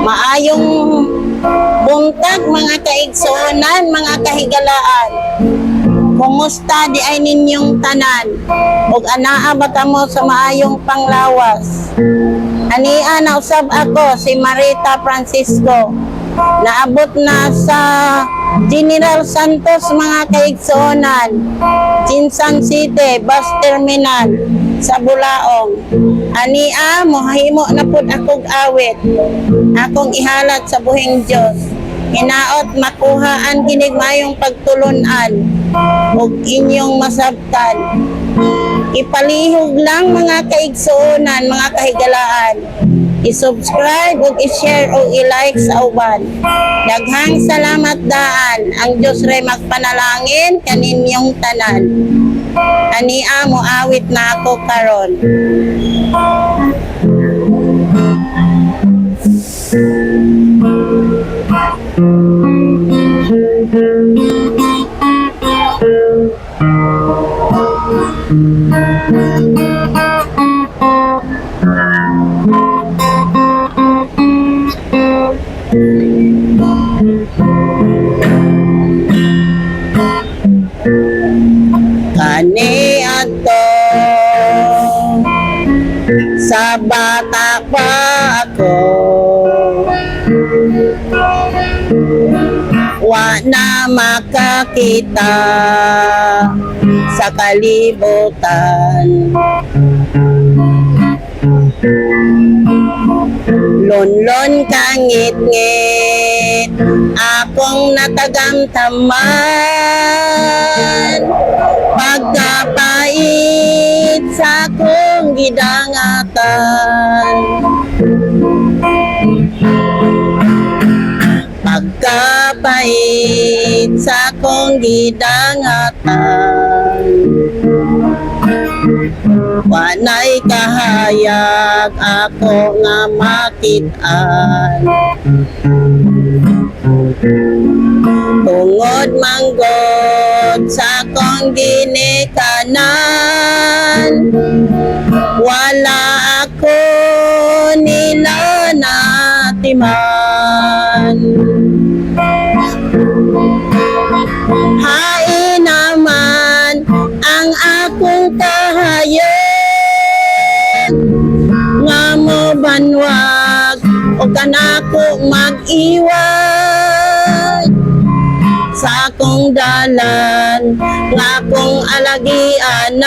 Maayong buntag mga kaigsuonan, mga kahigalaan. Kumusta di ay ninyong tanan? Ug anaa ba kamo sa maayong panglawas? Ania na usab ako si Marita Francisco. Naabot na sa General Santos mga kaigsuonan, Jinsan City, Bus Terminal sa Bulaong. Ania mohimo na pud akong awit. Akong ihalat sa buhing Dios. Hinaot makuhaan kinig mayong pagtulunan ug inyong masabtan. Ipalihog lang mga kaigsuonan, mga kahigalaan. I-subscribe ug i-share ug i-like sa uban. Daghang salamat daan. Ang Dios ray magpanalangin kaninyong tanan. Ania mo awit na ako karon. Kani ato sa bata pa ako, wa na makakita sa kalibutan. Lonlon kangit-ngit akong natagamtaman, pagkapait sa akong gidangatan. Pagkapait sa akong gidangatan, wanay kahayag ako nga makit-an. Tungod manggod sa akong ginikanan, wala ako nila natiman. Hain naman ang akong kahayag, nga mo banwag o kanako mag-iwag sa akong dalan nga akong alagianan.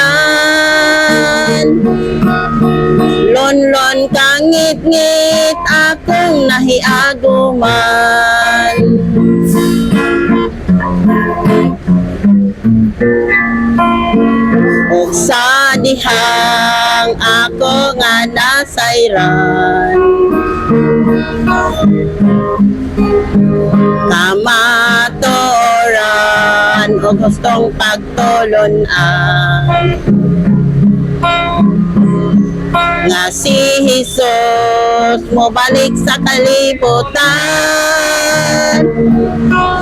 Lonlon kangit-ngit akong nahiaguman. Ug sa dihang ako nga nasayran, kamatuoran o gustong pagtulunan, nga si Jesus mo balik sa kalibutan.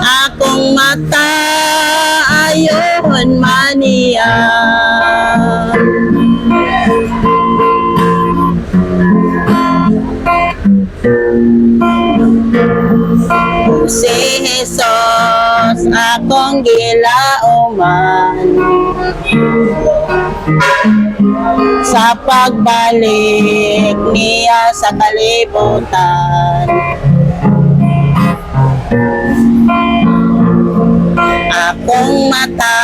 Akong mata ayon maniya, si Jesus akong gilauman, sa pagbalik niya sa kalibutan. Akong mata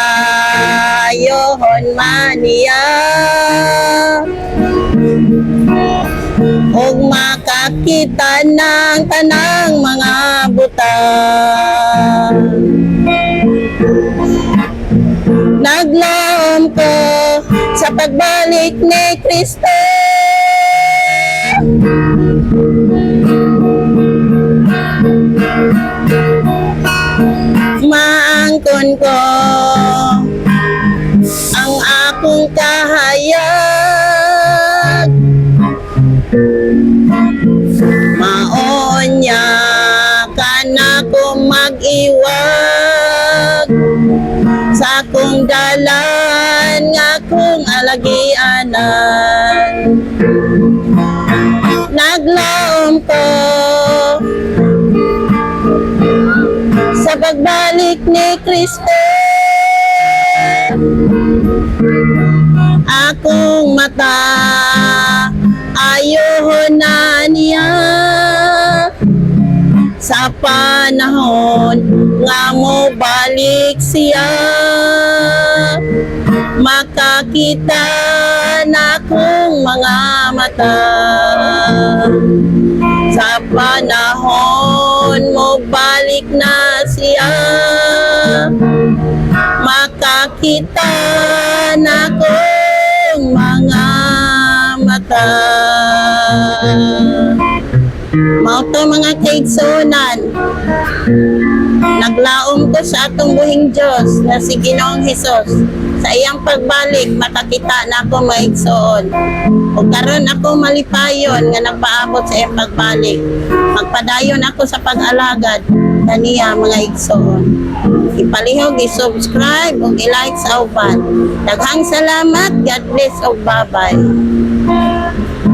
yohon maniya, ug makakita ng tanang mga butang. Naglaom ko sa pagbalik ni Kristo, maangkon ko ang akong kahayag, maon niya kanako mag-iwag sa akong dalan nga akong alagianan. Naglaom Kristo. Akong mata ayuhon na niya sa panahon nga mo balik siya. Makakita na kong mga mata sa panahon mo balik na siya. Makakita na kong mga mata. Mao to mga kaigsunan, naglaom ko sa atong buhing Diyos na si Ginoong Hesus. Sa iyang pagbalik, makakita na ako maigsoon. O karon ako malipayon nga nagpaabot sa iyang pagbalik. Magpadayon ako sa pag-alagad kaniya mga igsoon. Ipalihog, i-subscribe o i-like sa uban. Daghang salamat. God bless o bye-bye.